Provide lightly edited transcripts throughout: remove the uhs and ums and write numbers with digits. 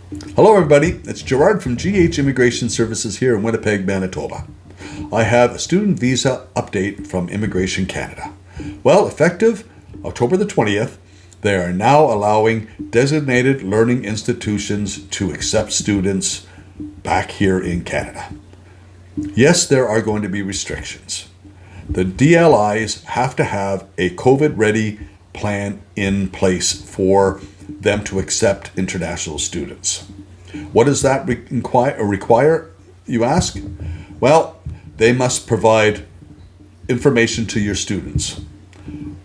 Hello, everybody. It's Gerard from GH Immigration Services here in Winnipeg, Manitoba. I have a student visa update from Immigration Canada. Well, effective October the 20th, they are now allowing designated learning institutions to accept students back here in Canada. Yes, there are going to be restrictions. The DLIs have to have a COVID-ready plan in place for them to accept international students. What does that require, you ask? Well, they must provide information to your students.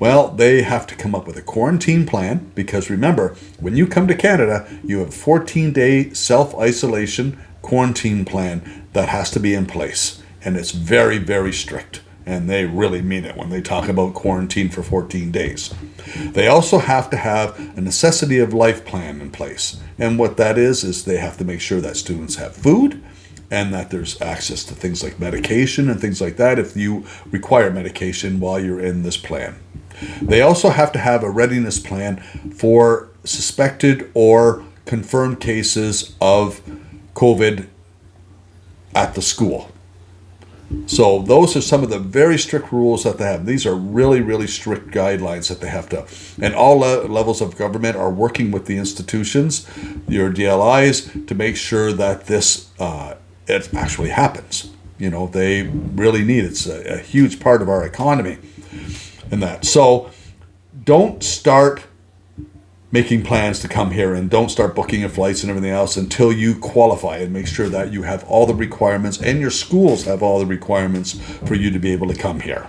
Well, they have to come up with a quarantine plan because remember, when you come to Canada, you have a 14-day self-isolation quarantine plan that has to be in place. And it's very, very strict. And they really mean it when they talk about quarantine for 14 days. They also have to have a necessity of life plan in place. And what that is they have to make sure that students have food and that there's access to things like medication and things like that if you require medication while you're in this plan. They also have to have a readiness plan for suspected or confirmed cases of COVID at the school. So those are some of the very strict rules that they have. These are really, really strict guidelines that they have to, and all levels of government are working with the institutions, your DLIs, to make sure that this it actually happens. You know, they really need it. It's a huge part of our economy and that. So don't start making plans to come here and don't start booking your flights and everything else until you qualify and make sure that you have all the requirements and your schools have all the requirements for you to be able to come here.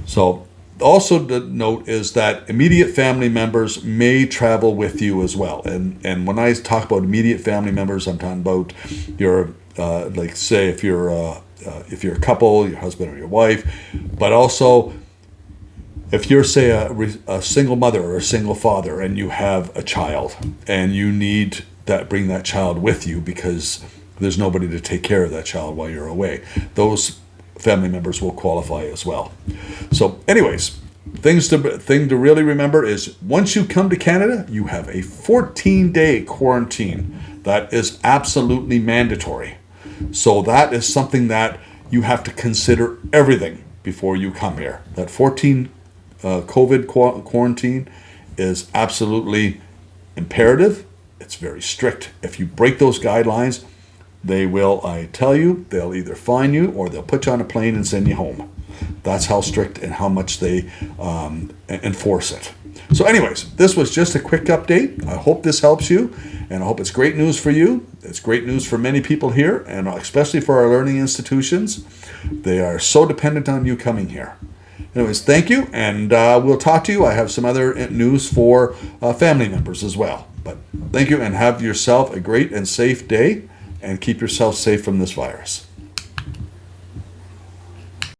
So also the note is that immediate family members may travel with you as well. And when I talk about immediate family members, I'm talking about your, like say if you're a couple, your husband or your wife, but also if you're, say, a single mother or a single father and you have a child and you need that, bring that child with you because there's nobody to take care of that child while you're away, those family members will qualify as well. So anyways, thing to really remember is once you come to Canada, you have a 14-day quarantine. That is absolutely mandatory. So that is something that you have to consider everything before you come here. That 14 COVID quarantine is absolutely imperative. It's very strict. If you break those guidelines, they will, I tell you, they'll either fine you or they'll put you on a plane and send you home. That's how strict and how much they enforce it. So anyways, this was just a quick update. I hope this helps you, and I hope it's great news for you. It's great news for many people here, and especially for our learning institutions. They are so dependent on you coming here. Anyways, thank you, and we'll talk to you. I have some other news for family members as well. But thank you, and have yourself a great and safe day, and keep yourself safe from this virus.